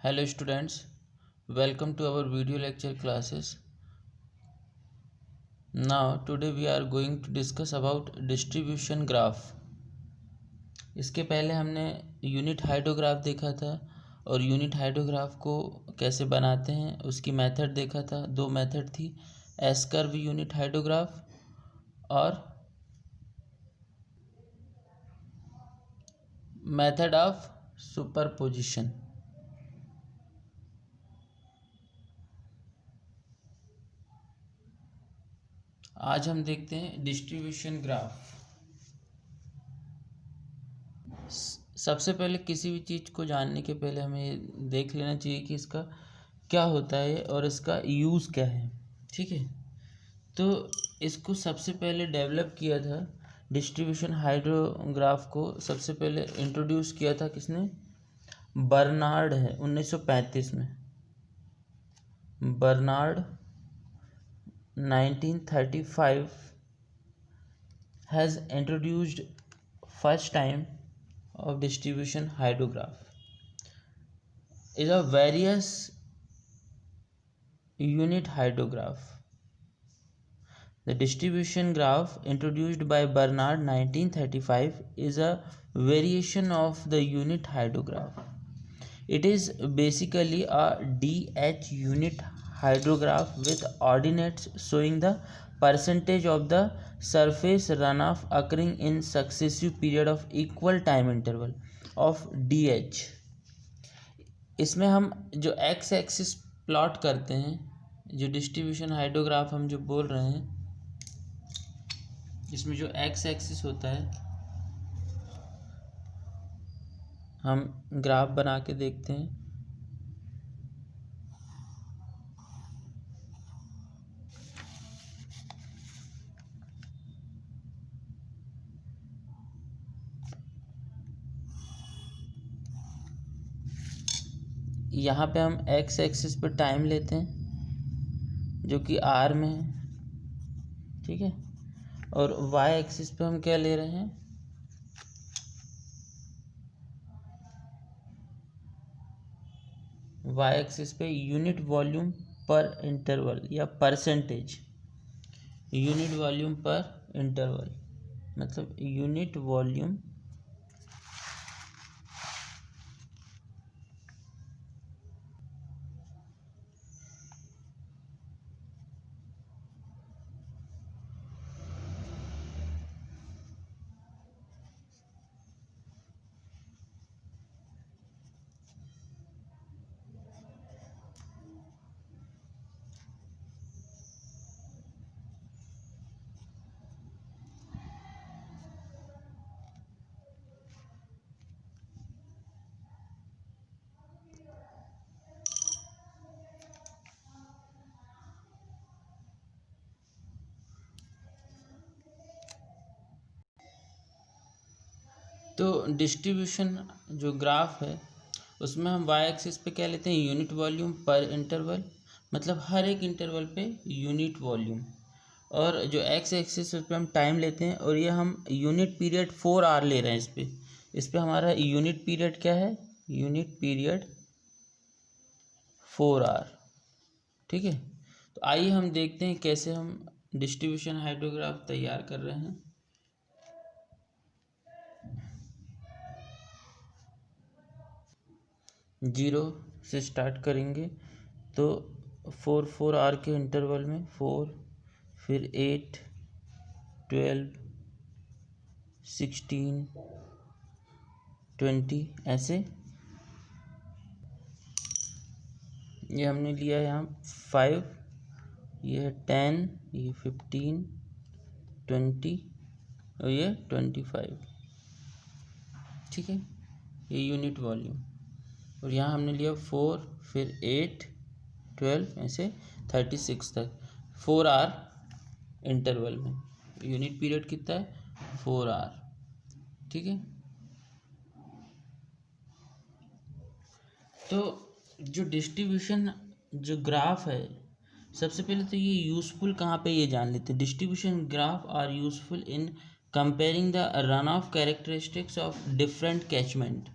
Hello students, welcome to our video lecture classes. Now today we are going to discuss about distribution graph. इसके पहले हमने unit hydrograph देखा था और unit hydrograph को कैसे बनाते हैं उसकी मेथड देखा था। दो मेथड थी, एस कर्व यूनिट हाइड्रोग्राफ और मेथड ऑफ सुपरपोजिशन। आज हम देखते हैं डिस्ट्रीब्यूशन ग्राफ। सबसे पहले किसी भी चीज़ को जानने के पहले हमें देख लेना चाहिए कि इसका क्या होता है और इसका यूज़ क्या है। ठीक है, तो इसको सबसे पहले डेवलप किया था, डिस्ट्रीब्यूशन हाइड्रोग्राफ को सबसे पहले इंट्रोड्यूस किया था किसने? बर्नार्ड है 1935 में। Bernard 1935 has introduced first time of distribution hydrograph is a various unit hydrograph. The distribution graph introduced by Bernard 1935 is a variation of the unit hydrograph. It is basically a DH unit hydrograph with ordinates showing the percentage of the surface runoff occurring in successive period of equal time interval of DH. इसमें हम जो x axis plot करते हैं, जो distribution hydrograph हम जो बोल रहे हैं, इसमें जो एक्स एक्सिस होता है हम ग्राफ बना के देखते हैं। यहाँ पे हम एक्स एक्सिस पे टाइम लेते हैं जो कि आर में है, ठीक है, और वाई एक्सिस पे हम क्या ले रहे हैं? वाई एक्सिस पे यूनिट वॉल्यूम पर इंटरवल या percentage. Unit volume per interval मतलब यूनिट वॉल्यूम तो डिस्ट्रीब्यूशन जो ग्राफ है उसमें हम वाई एक्सिस पे क्या लेते हैं? यूनिट वॉल्यूम पर इंटरवल, मतलब हर एक इंटरवल पे यूनिट वॉल्यूम। और जो एक्स एक्सिस उस पर हम टाइम लेते हैं और ये हम यूनिट पीरियड 4 आवर ले रहे हैं। इस पे हमारा यूनिट पीरियड क्या है? Unit period 4 hour. ठीक है, तो आइए हम देखते हैं कैसे हम डिस्ट्रीब्यूशन हाइड्रोग्राफ तैयार कर रहे हैं। जीरो से स्टार्ट करेंगे तो 4 आवर के इंटरवल में 4, फिर 8, 12, 16, 20 ऐसे। ये हमने लिया है यहाँ 5, ये है 10, ये 15, 20 और ये 25। ठीक है, ये यूनिट वॉल्यूम। और यहाँ हमने लिया 4, फिर 8, 12 ऐसे 36 तक 4 आवर इंटरवल में। यूनिट पीरियड कितना है? 4 आवर। ठीक है, तो जो डिस्ट्रीब्यूशन जो ग्राफ है, सबसे पहले तो ये यूज़फुल कहाँ पे ये जान लेते हैं। Distribution graph are useful in comparing the run of characteristics of different catchment.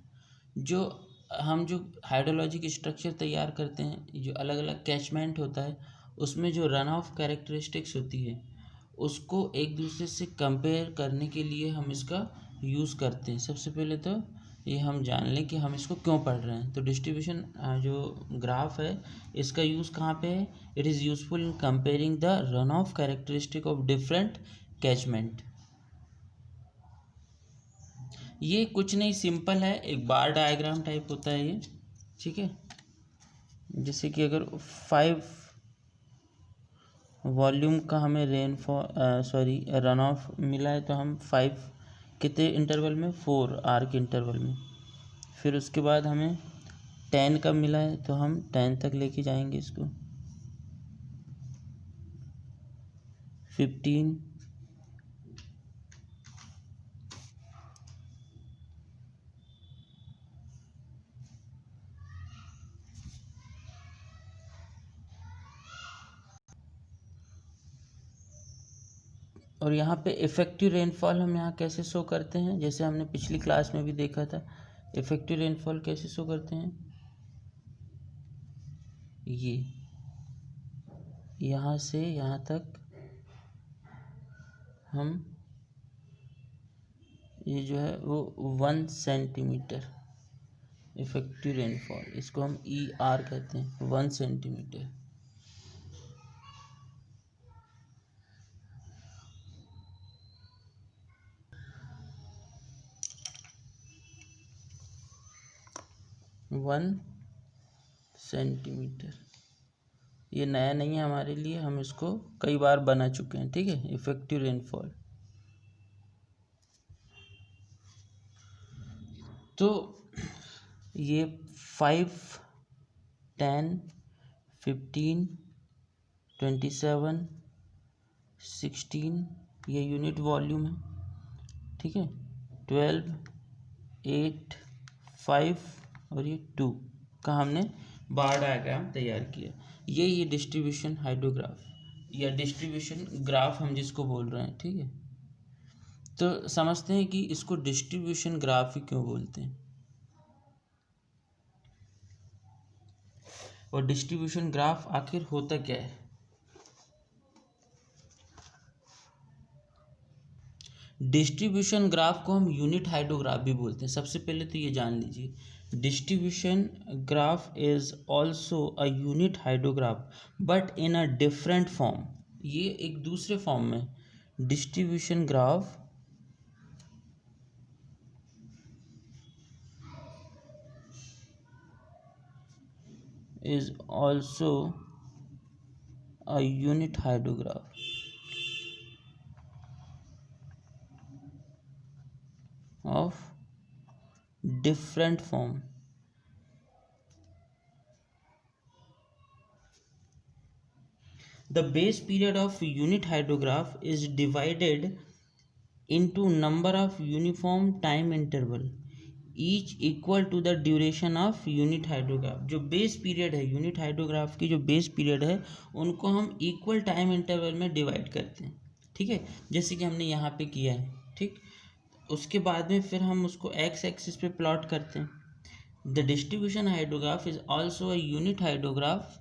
जो हम जो हाइड्रोलॉजिक स्ट्रक्चर तैयार करते हैं, जो अलग अलग कैचमेंट होता है, उसमें जो रन ऑफ कैरेक्टरिस्टिक्स होती है उसको एक दूसरे से कंपेयर करने के लिए हम इसका यूज़ करते हैं। सबसे पहले तो ये हम जान लें कि हम इसको क्यों पढ़ रहे हैं। तो डिस्ट्रीब्यूशन जो ग्राफ है इसका यूज़ कहाँ पे है? It is useful in comparing the run of characteristic of different catchment. ये कुछ नहीं, सिंपल है, एक बार डायग्राम टाइप होता है ये, ठीक है। जैसे कि अगर 5 वॉल्यूम का हमें रन ऑफ मिला है, तो हम 5 कितने इंटरवल में, 4 आर के इंटरवल में। फिर उसके बाद हमें 10 का मिला है, तो हम 10 तक लेके जाएंगे इसको। 15, और यहाँ पे इफ़ेक्टिव रेनफॉल हम यहाँ कैसे शो करते हैं, जैसे हमने पिछली क्लास में भी देखा था। इफ़ेक्टिव रेनफॉल कैसे शो करते हैं? ये यहाँ से यहाँ तक हम, ये जो है वो 1 सेंटीमीटर इफ़ेक्टिव रेनफॉल, इसको हम ER कहते हैं, 1 सेंटीमीटर। वन सेंटीमीटर, ये नया नहीं है हमारे लिए, हम इसको कई बार बना चुके हैं, ठीक है। इफ़ेक्टिव रेनफॉल, तो ये 5, 10, 15, 27, 16 ये यूनिट वॉल्यूम है, ठीक है। 12, 8, 5 और ये 2 का हमने बार डायग्राम तैयार किया। ये डिस्ट्रीब्यूशन हाइड्रोग्राफ या डिस्ट्रीब्यूशन ग्राफ हम जिसको बोल रहे हैं, ठीक है। तो समझते हैं कि इसको डिस्ट्रीब्यूशन ग्राफ ही क्यों बोलते हैं, और डिस्ट्रीब्यूशन ग्राफ आखिर होता क्या है। डिस्ट्रीब्यूशन ग्राफ को हम यूनिट हाइड्रोग्राफ भी बोलते हैं। सबसे पहले तो ये जान लीजिए, distribution graph is also a unit hydrograph but in a different form. ये एक दूसरे फॉर्म में, distribution graph is also a unit hydrograph of different form. The base period of unit hydrograph is divided into number of uniform time interval each equal to the duration of unit hydrograph. जो base period है unit hydrograph की, जो base period है उनको हम equal time interval में divide करते हैं, ठीक है, जैसे कि हमने यहाँ पे किया है, ठीक। उसके बाद में फिर हम उसको एक्स एक्सिस पे प्लॉट करते हैं। The distribution hydrograph is also a unit hydrograph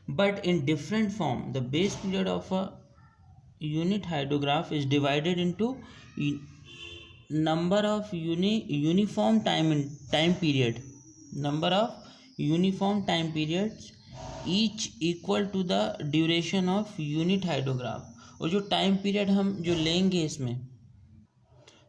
but in different form. The base period of a unit hydrograph is divided into number of uniform time period, number of uniform time periods each equal to the duration of unit hydrograph। और जो time period हम जो लेंगे इसमें,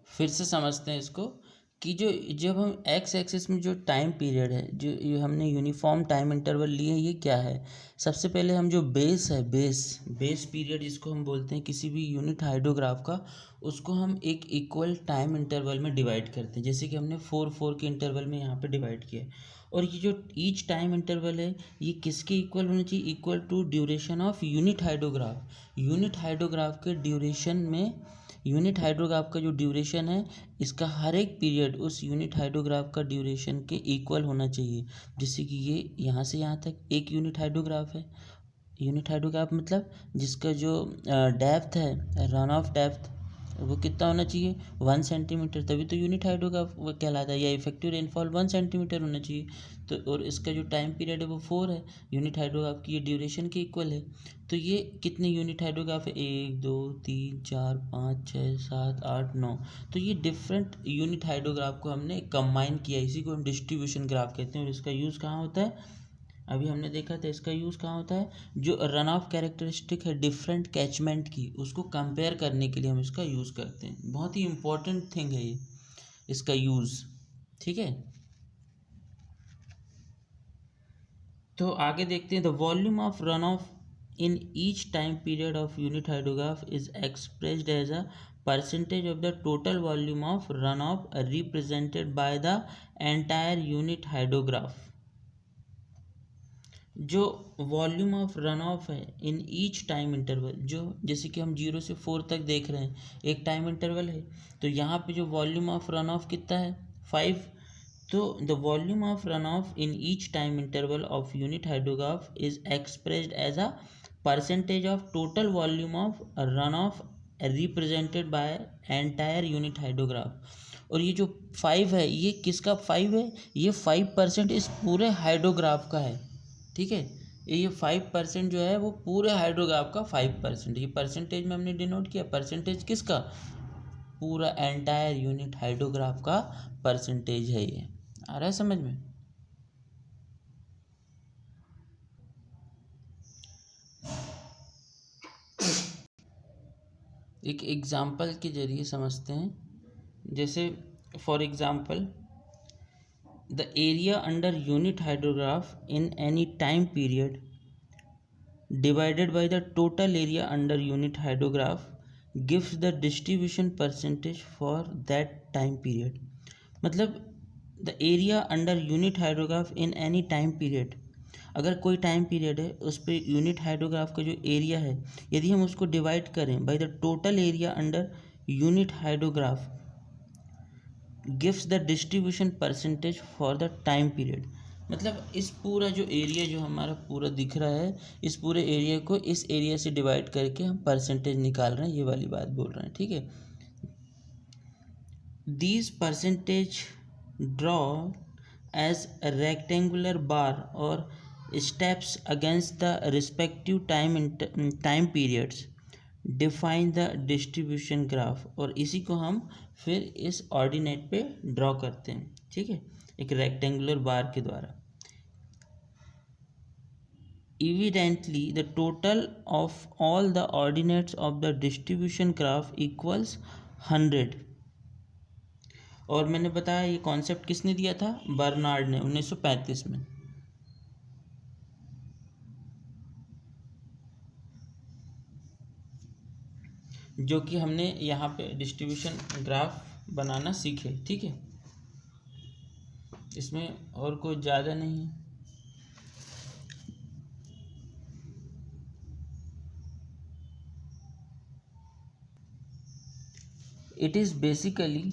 फिर से समझते हैं इसको, कि जो जब हम एक्स एक्सिस में जो टाइम पीरियड है, जो हमने यूनिफॉर्म टाइम इंटरवल लिए हैं, ये क्या है। सबसे पहले हम जो बेस है, बेस पीरियड जिसको हम बोलते हैं किसी भी यूनिट हाइड्रोग्राफ का, उसको हम एक इक्वल टाइम इंटरवल में डिवाइड करते हैं, जैसे कि हमने 4 के इंटरवल में यहाँ पे डिवाइड किया है। और ये जो ईच टाइम इंटरवल है, ये किसके इक्वल होना चाहिए, equal to duration of unit hydrograph. Unit hydrograph के ड्यूरेशन में, यूनिट हाइड्रोग्राफ का जो ड्यूरेशन है, इसका हर एक पीरियड उस यूनिट हाइड्रोग्राफ का ड्यूरेशन के इक्वल होना चाहिए। जैसे कि ये यहाँ से यहाँ तक एक यूनिट हाइड्रोग्राफ है। यूनिट हाइड्रोग्राफ मतलब जिसका जो डेप्थ है, रन ऑफ डेप्थ, वो कितना होना चाहिए 1 सेंटीमीटर, तभी तो यूनिट हाइड्रोग्राफ वो कहलाता है, या इफेक्टिव रेनफॉल 1 सेंटीमीटर होना चाहिए। तो और इसका जो टाइम पीरियड है वो 4 है, यूनिट हाइड्रोग्राफ की ये ड्यूरेशन के इक्वल है। तो ये कितने यूनिट हाइड्रोग्राफ है, 1 2 3 4 5 6 7 8 9। तो ये डिफरेंट यूनिट हाइड्रोग्राफ को हमने कंबाइन किया, इसी को हम डिस्ट्रीब्यूशन ग्राफ कहते हैं। और इसका यूज़ कहाँ होता है, अभी हमने देखा था इसका यूज़ कहाँ होता है, जो रन ऑफ कैरेक्टरिस्टिक है डिफरेंट कैचमेंट की, उसको कंपेयर करने के लिए हम इसका यूज़ करते हैं। बहुत ही इंपॉर्टेंट थिंग है ये, इसका यूज़। ठीक है, तो आगे देखते हैं। The volume of run off in each time period of unit hydrograph is expressed as a percentage of the total volume of run off represented by the entire unit hydrograph. जो volume of run off है in each time interval, जो जैसे कि हम 0 से 4 तक देख रहे हैं, एक टाइम इंटरवल है, तो यहाँ पे जो वॉल्यूम ऑफ रन ऑफ कितना है 5। तो the volume of run off in each time interval of unit hydrograph is expressed as a percentage of total volume of run off represented by entire unit hydrograph. और ये जो 5 है, ये किसका 5 है, ये 5% इस पूरे हाइड्रोग्राफ का है। ठीक है, ये 5% जो है वो पूरे हाइड्रोग्राफ का 5%, ये परसेंटेज में हमने डिनोट किया। परसेंटेज किसका, पूरा एंटायर यूनिट हाइड्रोग्राफ का परसेंटेज है ये। आ रहा है समझ में। एक एग्जाम्पल के जरिए समझते हैं। जैसे for example, the area under unit hydrograph in any time period divided by the total area under unit hydrograph gives the distribution percentage for that time period। मतलब the area under unit hydrograph in any time period, अगर कोई time period है उस per unit hydrograph का जो area है, यदि हम उसको डिवाइड करें by the total area under unit hydrograph gives the distribution percentage for the time period. मतलब इस पूरा जो एरिया जो हमारा पूरा दिख रहा है, इस पूरे एरिया को इस एरिया से डिवाइड करके हम परसेंटेज निकाल रहे हैं, ये वाली बात बोल रहे हैं। ठीक है, these percentage draw as rectangular bar or steps against the respective time periods define the distribution graph. और इसी को हम फिर इस ऑर्डिनेट पे ड्रॉ करते हैं। ठीक है, एक रेक्टेंगुलर बार के द्वारा। Evidently the total of all the ordinates of the distribution graph equals 100। और मैंने बताया ये कॉन्सेप्ट किसने दिया था, बर्नार्ड ने 1935 में। जो कि हमने यहाँ पे डिस्ट्रीब्यूशन ग्राफ बनाना सीखे। ठीक है, इसमें और कोई ज़्यादा नहीं है। It is basically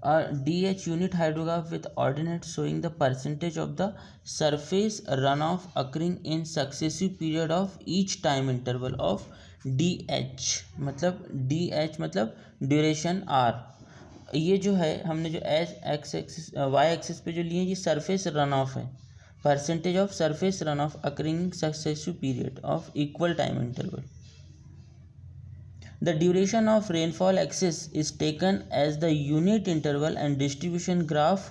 a DH unit hydrograph with ordinates showing the percentage of the surface runoff occurring in successive period of each time interval of DH। मतलब DH मतलब ड्यूरेशन R। ये जो है हमने जो एक्स एक्सिस वाई एक्सिस पे जो लिए, ये सरफेस रन ऑफ है, percentage of surface run of occurring successive period of equal time interval. The duration of rainfall axis is taken as the unit interval and distribution graph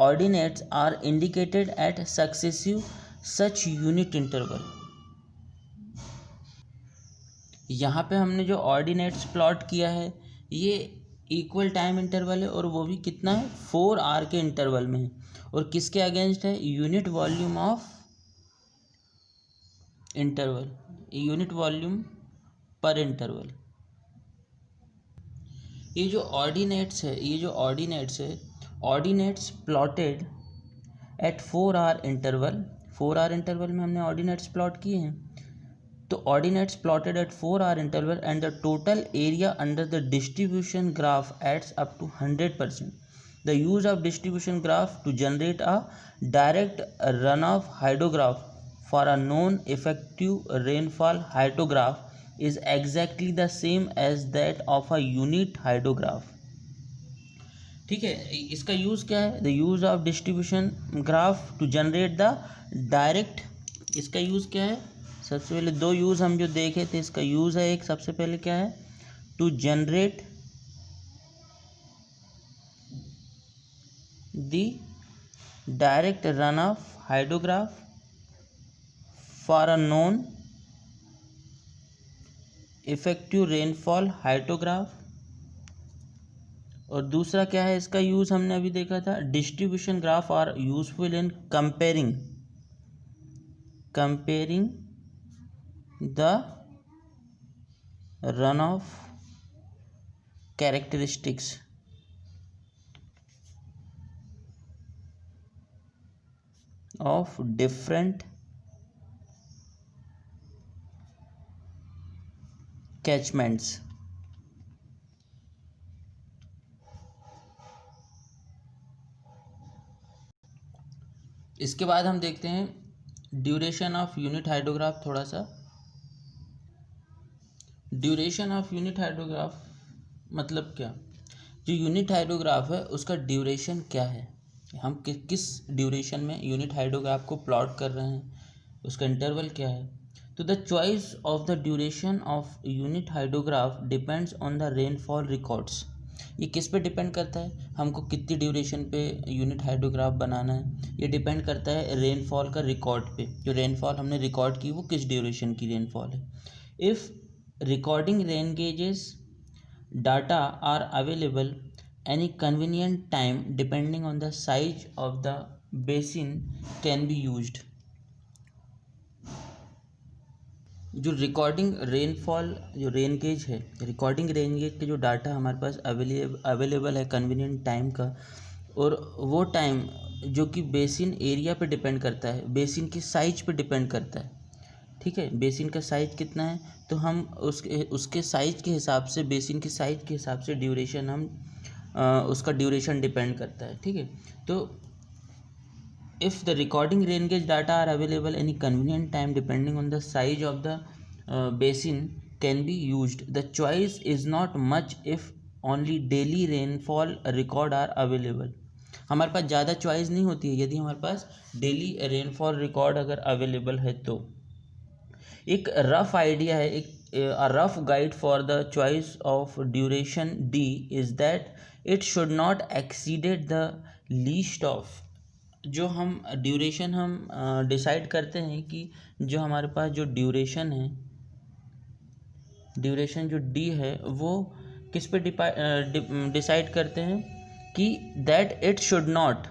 ordinates are indicated at successive such unit interval। यहाँ पे हमने जो ordinates plot किया है ये equal time interval है, और वो भी कितना है 4 आवर के इंटरवल में है। और किसके अगेंस्ट है, unit volume of interval, unit volume per interval. ये जो ऑर्डिनेट्स है, ordinates plotted at 4 hour interval. 4 hour interval में हमने ऑर्डिनेट्स प्लॉट किए हैं। तो ordinates plotted at 4 hour interval and the total area under the distribution graph adds up to 100%। The use of distribution graph to generate a direct run off hydrograph for a non effective rainfall hydrograph is exactly the same as that of a unit hydrograph. ठीक है, इसका use क्या है? The use of distribution graph to generate the direct, इसका use क्या है? सबसे पहले दो यूज़ हम जो देखे थे, इसका यूज़ है एक, सबसे पहले क्या है? To generate the direct run off hydrograph for a known effective rainfall hydrograph. और दूसरा क्या है इसका यूज़? हमने अभी देखा था, distribution graph are useful in comparing the run of characteristics of different catchments. इसके बाद हम देखते हैं ड्यूरेशन ऑफ यूनिट हाइड्रोग्राफ। थोड़ा सा ड्यूरेशन ऑफ यूनिट हाइड्रोग्राफ मतलब क्या? जो यूनिट हाइड्रोग्राफ है उसका ड्यूरेशन क्या है, हम किस ड्यूरेशन में यूनिट हाइड्रोग्राफ को प्लॉट कर रहे हैं, उसका इंटरवल क्या है। तो the choice of the duration of unit hydrograph depends on the rainfall records. ये किस पे डिपेंड करता है? हमको कितनी ड्यूरेशन पे यूनिट हाइड्रोग्राफ बनाना है, ये डिपेंड करता है रेनफॉल का रिकॉर्ड पे। जो रेनफॉल हमने रिकॉर्ड की वो किस ड्यूरेशन की रेनफॉल है। If recording rain gauges data are available any convenient time depending on the size of the basin can be used। जो रिकॉर्डिंग रेनफॉल जो रेन गेज है, रिकॉर्डिंग रेन गेज के जो डाटा हमारे पास अवेलेबल है convenient time का, और वो टाइम जो कि बेसिन एरिया पे डिपेंड करता है, बेसिन की साइज पे डिपेंड करता है। ठीक है, बेसिन का साइज कितना है तो हम उसके साइज के हिसाब से, बेसिन की साइज के हिसाब से ड्यूरेशन हम उसका ड्यूरेशन डिपेंड करता है। ठीक है, तो if the recording rain gauge data are available any convenient time depending on the size of the basin can be used. The choice is not much if only daily rainfall record are available. हमारे पास ज़्यादा choice नहीं होती है यदि हमारे पास daily rainfall record अगर अवेलेबल है तो। एक रफ आइडिया है, एक rough guide for the choice of duration D is that it should not exceeded the least of. जो हम ड्यूरेशन हम डिसाइड करते हैं कि जो हमारे पास जो ड्यूरेशन है, ड्यूरेशन जो डी है वो किस पे डिसाइड करते हैं कि that it should not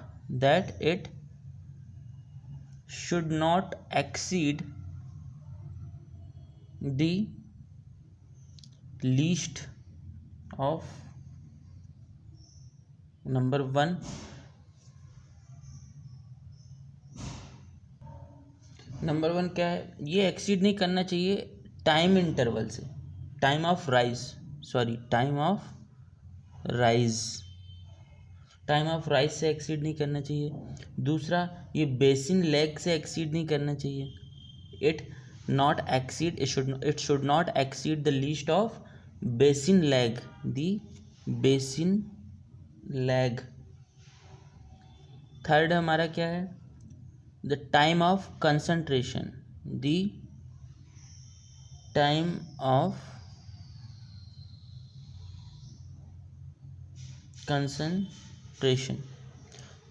exceed the least of number 1 क्या है? ये एक्सीड नहीं करना चाहिए टाइम इंटरवल से, टाइम ऑफ राइज से एक्सीड नहीं करना चाहिए। दूसरा, ये बेसिन लेग से एक्सीड नहीं करना चाहिए। It should not exceed the least of basin leg. Third हमारा क्या है? द टाइम ऑफ कंसंट्रेशन,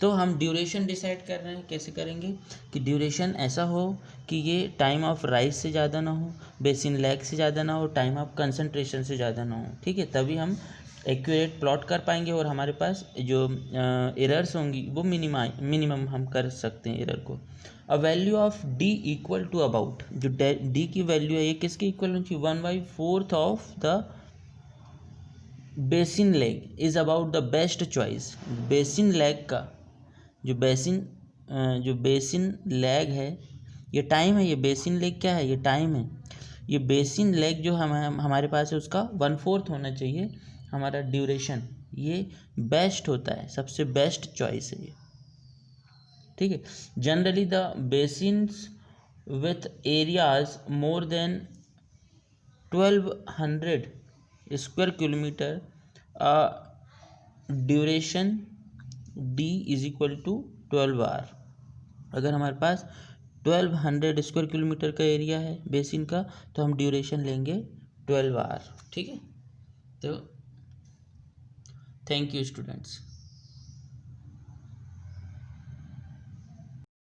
तो हम ड्यूरेशन डिसाइड कर रहे हैं, कैसे करेंगे कि ड्यूरेशन ऐसा हो कि ये टाइम ऑफ राइज से ज़्यादा ना हो, बेसिन लैग से ज़्यादा ना हो, टाइम ऑफ कंसंट्रेशन से ज़्यादा ना हो। ठीक है, तभी हम एक्यूरेट प्लॉट कर पाएंगे और हमारे पास जो एरर्स होंगी वो मिनिमम हम कर सकते हैं एरर को। A value of D equal to about, जो डी की वैल्यू है ये किसके इक्वल होनी चाहिए? 1/4 of the basin lag is about the best choice. Basin lag का जो बेसिन लेग है ये टाइम है, ये बेसिन लेग क्या है? ये टाइम है। ये बेसिन लेग जो हमारे पास है उसका 1/4 होना चाहिए हमारा ड्यूरेशन, ये बेस्ट होता है, सबसे बेस्ट चॉइस है ये। ठीक है, generally the basins with areas more than 1200 square kilometre, duration d is equal to 12 hour. अगर हमारे पास 1200 स्क्वायर किलोमीटर का एरिया है बेसिन का, तो हम ड्यूरेशन लेंगे 12 आवर। ठीक है, तो थैंक यू स्टूडेंट्स।